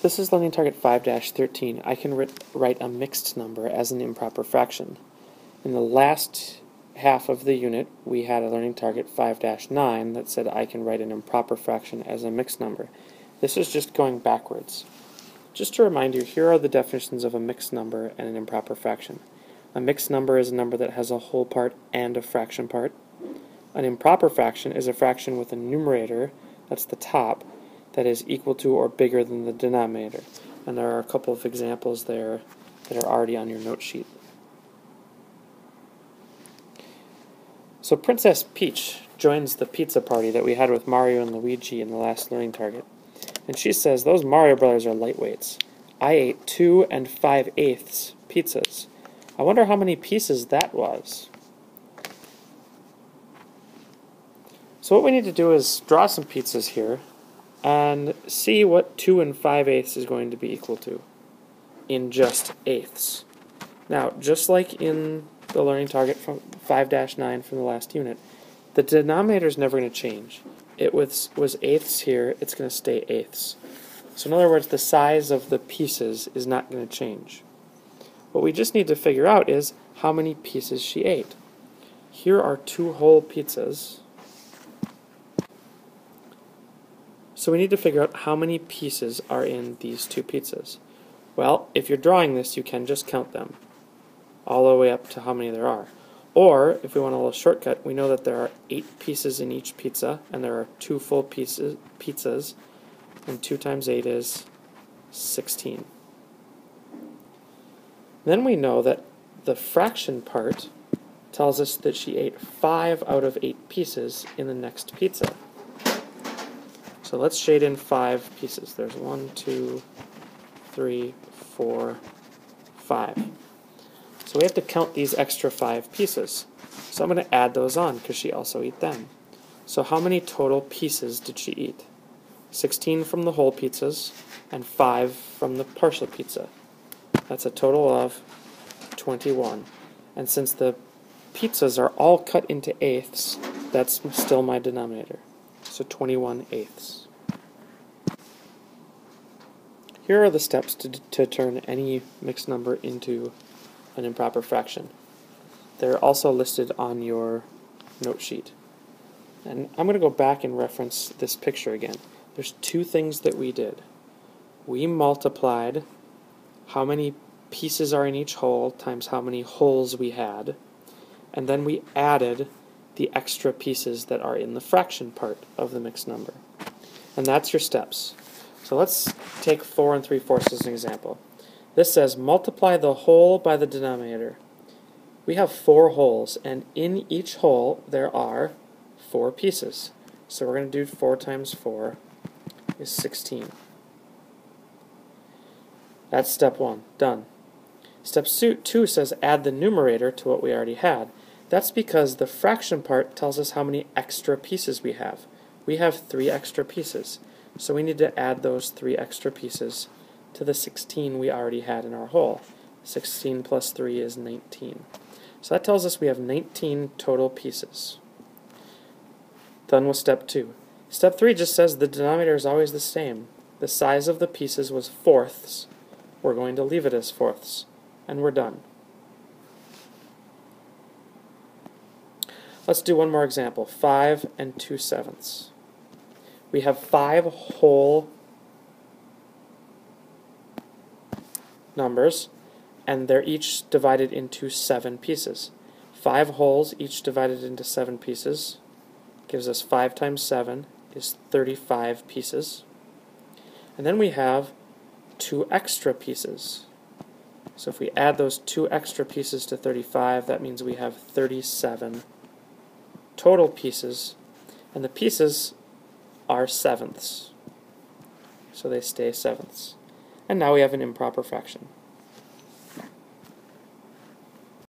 This is learning target 5-13. I can write a mixed number as an improper fraction. In the last half of the unit, we had a learning target 5-9 that said I can write an improper fraction as a mixed number. This is just going backwards. Just to remind you, here are the definitions of a mixed number and an improper fraction. A mixed number is a number that has a whole part and a fraction part. An improper fraction is a fraction with a numerator, that's the top, that is equal to or bigger than the denominator. And there are a couple of examples there that are already on your note sheet. So Princess Peach joins the pizza party that we had with Mario and Luigi in the last learning target. And she says, those Mario brothers are lightweights. I ate 2 5/8 pizzas. I wonder how many pieces that was. So what we need to do is draw some pizzas here and see what 2 5/8 is going to be equal to in just eighths. Now, just like in the learning target from 5-9 from the last unit, the denominator is never going to change. It was eighths here, it's going to stay eighths. So in other words, the size of the pieces is not going to change. What we just need to figure out is how many pieces she ate. Here are 2 whole pizzas. So we need to figure out how many pieces are in these 2 pizzas. Well, if you're drawing this, you can just count them all the way up to how many there are. Or, if we want a little shortcut, we know that there are 8 pieces in each pizza, and there are 2 full pizzas, and 2 times 8 is 16. Then we know that the fraction part tells us that she ate 5 out of 8 pieces in the next pizza. So let's shade in 5 pieces. There's 1, 2, 3, 4, 5. So we have to count these extra 5 pieces. So I'm going to add those on because she also ate them. So how many total pieces did she eat? 16 from the whole pizzas and 5 from the partial pizza. That's a total of 21. And since the pizzas are all cut into eighths, that's still my denominator. So 21 eighths. Here are the steps to turn any mixed number into an improper fraction. They're also listed on your note sheet. And I'm going to go back and reference this picture again. There's 2 things that we did. We multiplied how many pieces are in each whole times how many wholes we had, and then we added the extra pieces that are in the fraction part of the mixed number. And that's your steps. So let's take 4 3/4 as an example. This says multiply the whole by the denominator. We have 4 wholes, and in each whole there are 4 pieces. So we're going to do 4 times 4 is 16. That's step 1, done. Step 2 says add the numerator to what we already had. That's because the fraction part tells us how many extra pieces we have. We have 3 extra pieces, so we need to add those 3 extra pieces to the 16 we already had in our whole. 16 plus 3 is 19. So that tells us we have 19 total pieces. Done with step 2. Step 3 just says the denominator is always the same. The size of the pieces was fourths. We're going to leave it as fourths. And we're done. Let's do one more example. 5 2/7. We have 5 whole numbers, and they're each divided into 7 pieces. 5 wholes, each divided into 7 pieces, gives us 5 times 7 is 35 pieces. And then we have 2 extra pieces. So if we add those 2 extra pieces to 35, that means we have 37 total pieces, and the pieces are sevenths. So they stay sevenths. And now we have an improper fraction.